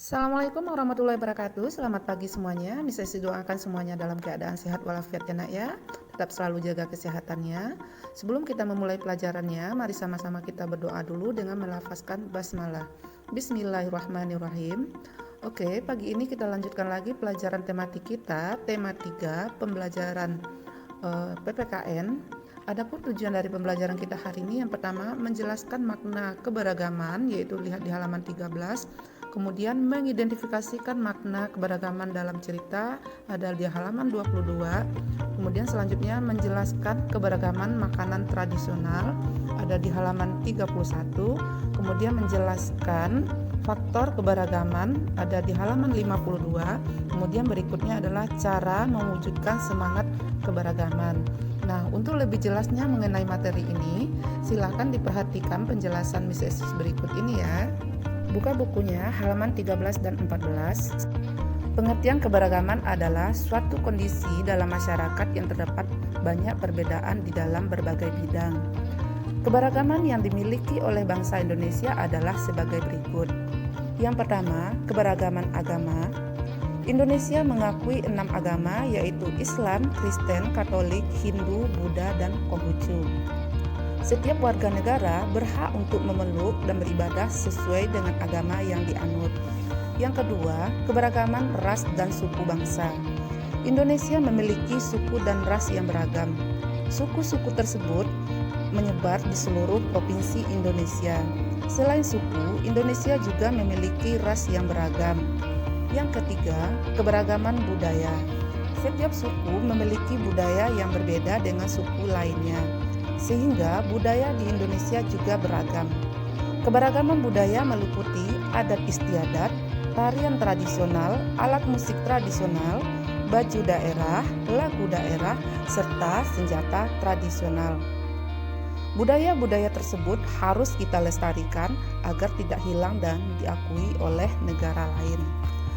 Assalamualaikum warahmatullahi wabarakatuh. Selamat pagi semuanya. Bisa saya doakan semuanya dalam keadaan sehat walafiat ya nak ya. Tetap selalu jaga kesehatannya. Sebelum kita memulai pelajarannya, mari sama-sama kita berdoa dulu dengan melafazkan basmalah. Bismillahirrahmanirrahim. Oke, pagi ini kita lanjutkan lagi pelajaran tematik kita, tema 3, pembelajaran PPKN. Adapun tujuan dari pembelajaran kita hari ini yang pertama menjelaskan makna keberagaman, yaitu lihat di halaman 13. Kemudian mengidentifikasikan makna keberagaman dalam cerita ada di halaman 22. Kemudian selanjutnya menjelaskan keberagaman makanan tradisional ada di halaman 31. Kemudian menjelaskan faktor keberagaman ada di halaman 52. Kemudian berikutnya adalah cara mewujudkan semangat keberagaman. Nah, untuk lebih jelasnya mengenai materi ini, silakan diperhatikan penjelasan Miss Esis berikut ini ya. Buka bukunya halaman 13 dan 14. Pengertian keberagaman adalah suatu kondisi dalam masyarakat yang terdapat banyak perbedaan di dalam berbagai bidang. Keberagaman yang dimiliki oleh bangsa Indonesia adalah sebagai berikut. Yang pertama, keberagaman agama. Indonesia mengakui 6 agama yaitu Islam, Kristen, Katolik, Hindu, Buddha, dan Konghucu. Setiap warga negara berhak untuk memeluk dan beribadah sesuai dengan agama yang dianut. Yang kedua, keberagaman ras dan suku bangsa. Indonesia memiliki suku dan ras yang beragam. Suku-suku tersebut menyebar di seluruh provinsi Indonesia. Selain suku, Indonesia juga memiliki ras yang beragam. Yang ketiga, keberagaman budaya. Setiap suku memiliki budaya yang berbeda dengan suku lainnya, sehingga budaya di Indonesia juga beragam. Keberagaman budaya meliputi adat istiadat, tarian tradisional, alat musik tradisional, baju daerah, lagu daerah, serta senjata tradisional. Budaya-budaya tersebut harus kita lestarikan agar tidak hilang dan diakui oleh negara lain.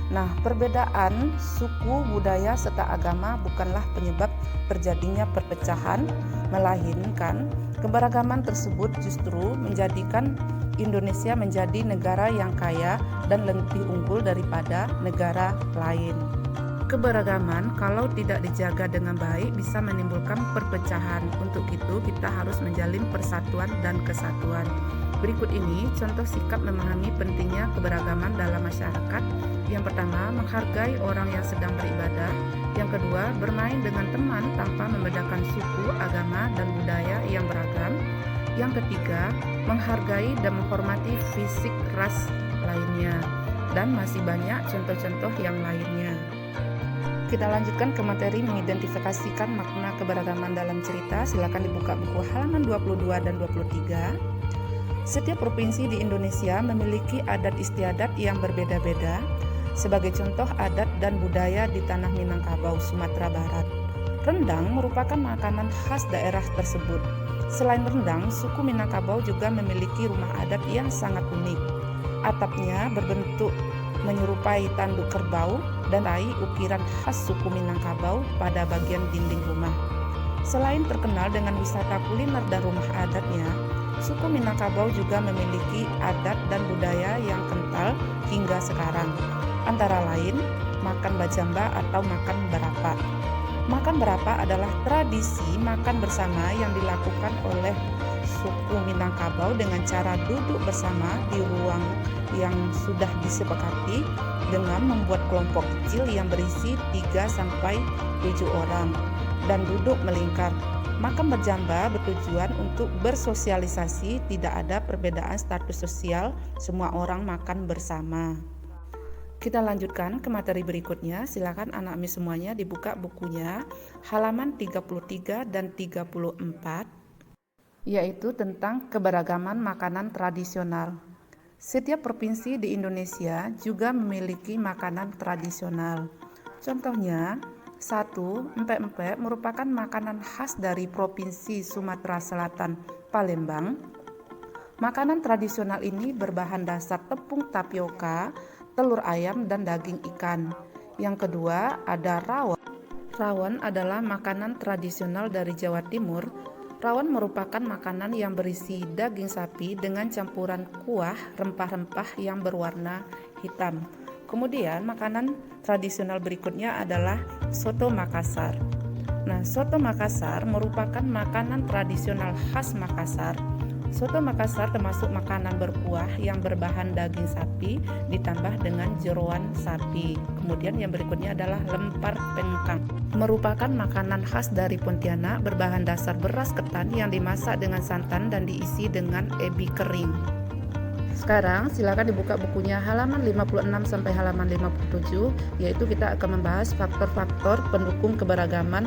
Nah, perbedaan suku, budaya, serta agama bukanlah penyebab terjadinya perpecahan, melainkan keberagaman tersebut justru menjadikan Indonesia menjadi negara yang kaya dan lebih unggul daripada negara lain. Keberagaman kalau tidak dijaga dengan baik bisa menimbulkan perpecahan. Untuk itu kita harus menjalin persatuan dan kesatuan. Berikut ini contoh sikap memahami pentingnya keberagaman dalam masyarakat. Yang pertama, menghargai orang yang sedang beribadah. Yang kedua, bermain dengan teman tanpa membedakan suku, agama, dan budaya yang beragam. Yang ketiga, menghargai dan menghormati fisik ras lainnya. Dan masih banyak contoh-contoh yang lainnya. Kita lanjutkan ke materi mengidentifikasikan makna keberagaman dalam cerita. Silakan dibuka buku halaman 22 dan 23. Setiap provinsi di Indonesia memiliki adat istiadat yang berbeda-beda. Sebagai contoh adat dan budaya di tanah Minangkabau, Sumatera Barat. Rendang merupakan makanan khas daerah tersebut. Selain rendang, suku Minangkabau juga memiliki rumah adat yang sangat unik. Atapnya berbentuk menyerupai tanduk kerbau dan raih ukiran khas suku Minangkabau pada bagian dinding rumah. Selain terkenal dengan wisata kuliner dan rumah adatnya, suku Minangkabau juga memiliki adat dan budaya yang kental hingga sekarang. Antara lain, makan bajamba atau makan berapa. Makan berapa adalah tradisi makan bersama yang dilakukan oleh suku Minangkabau dengan cara duduk bersama di ruang yang sudah disepakati dengan membuat kelompok kecil yang berisi 3-7 orang dan duduk melingkar. Makan berjamba bertujuan untuk bersosialisasi, tidak ada perbedaan status sosial, semua orang makan bersama. Kita lanjutkan ke materi berikutnya. Silakan anak Miss semuanya dibuka bukunya halaman 33 dan 34, yaitu tentang keberagaman makanan tradisional. Setiap provinsi di Indonesia juga memiliki makanan tradisional. Contohnya, 1. Empek-empek merupakan makanan khas dari Provinsi Sumatera Selatan, Palembang. Makanan tradisional ini berbahan dasar tepung tapioka, telur ayam, dan daging ikan. Yang kedua, ada rawon. Rawon adalah makanan tradisional dari Jawa Timur. Rawon merupakan makanan yang berisi daging sapi dengan campuran kuah rempah-rempah yang berwarna hitam. Kemudian makanan tradisional berikutnya adalah soto Makassar. Nah, soto Makassar merupakan makanan tradisional khas Makassar. Soto Makassar termasuk makanan berkuah yang berbahan daging sapi ditambah dengan jeroan sapi. Kemudian yang berikutnya adalah lempar pengkang. Merupakan makanan khas dari Pontianak berbahan dasar beras ketan yang dimasak dengan santan dan diisi dengan ebi kering. Sekarang silakan dibuka bukunya halaman 56 sampai halaman 57, yaitu kita akan membahas faktor-faktor pendukung keberagaman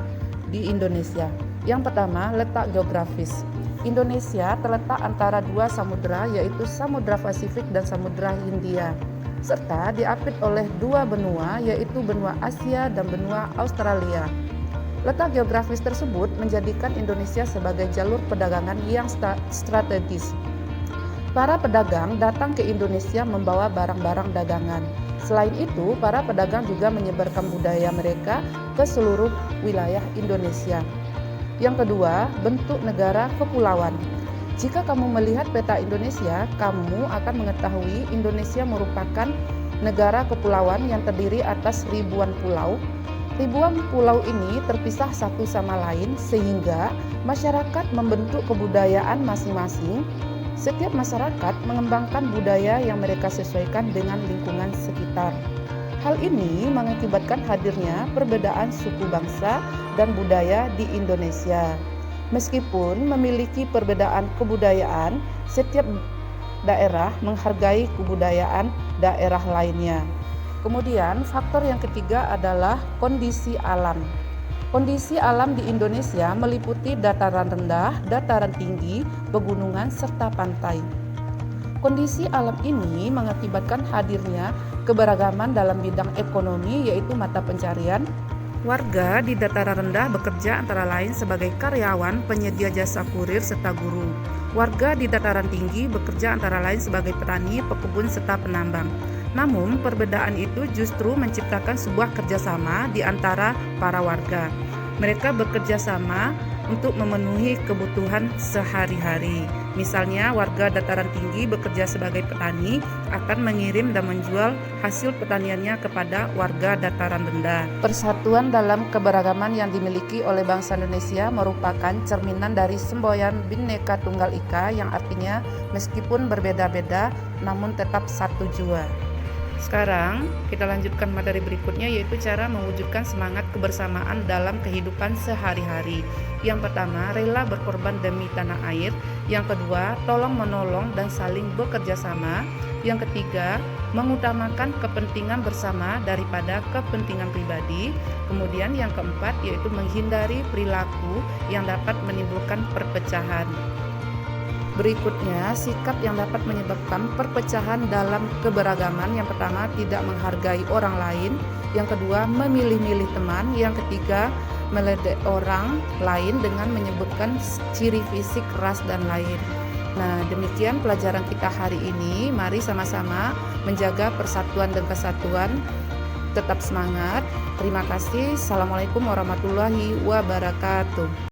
di Indonesia. Yang pertama, letak geografis. Indonesia terletak antara dua samudera, yaitu Samudra Pasifik dan Samudra Hindia, serta diapit oleh dua benua, yaitu benua Asia dan benua Australia. Letak geografis tersebut menjadikan Indonesia sebagai jalur perdagangan yang strategis. Para pedagang datang ke Indonesia membawa barang-barang dagangan. Selain itu, para pedagang juga menyebarkan budaya mereka ke seluruh wilayah Indonesia. Yang kedua, bentuk negara kepulauan. Jika kamu melihat peta Indonesia, kamu akan mengetahui Indonesia merupakan negara kepulauan yang terdiri atas ribuan pulau. Ribuan pulau ini terpisah satu sama lain sehingga masyarakat membentuk kebudayaan masing-masing. Setiap masyarakat mengembangkan budaya yang mereka sesuaikan dengan lingkungan sekitar. Hal ini mengakibatkan hadirnya perbedaan suku bangsa dan budaya di Indonesia. Meskipun memiliki perbedaan kebudayaan, setiap daerah menghargai kebudayaan daerah lainnya. Kemudian faktor yang ketiga adalah kondisi alam. Kondisi alam di Indonesia meliputi dataran rendah, dataran tinggi, pegunungan, serta pantai. Kondisi alam ini mengakibatkan hadirnya keberagaman dalam bidang ekonomi, yaitu mata pencarian. Warga di dataran rendah bekerja antara lain sebagai karyawan, penyedia jasa kurir, serta guru. Warga di dataran tinggi bekerja antara lain sebagai petani, pekebun, serta penambang. Namun, perbedaan itu justru menciptakan sebuah kerjasama di antara para warga. Mereka bekerja sama untuk memenuhi kebutuhan sehari-hari. Misalnya, warga dataran tinggi bekerja sebagai petani akan mengirim dan menjual hasil pertaniannya kepada warga dataran rendah. Persatuan dalam keberagaman yang dimiliki oleh bangsa Indonesia merupakan cerminan dari semboyan Bhinneka Tunggal Ika, yang artinya meskipun berbeda-beda namun tetap satu jua. Sekarang kita lanjutkan materi berikutnya, yaitu cara mewujudkan semangat kebersamaan dalam kehidupan sehari-hari. Yang pertama, rela berkorban demi tanah air. Yang kedua, tolong menolong dan saling bekerja sama. Yang ketiga, mengutamakan kepentingan bersama daripada kepentingan pribadi. Kemudian yang keempat, yaitu menghindari perilaku yang dapat menimbulkan perpecahan. Berikutnya, sikap yang dapat menyebabkan perpecahan dalam keberagaman. Yang pertama, tidak menghargai orang lain. Yang kedua, memilih-milih teman. Yang ketiga, meledek orang lain dengan menyebutkan ciri fisik, ras, dan lain. Nah, demikian pelajaran kita hari ini. Mari sama-sama menjaga persatuan dan kesatuan. Tetap semangat. Terima kasih. Assalamualaikum warahmatullahi wabarakatuh.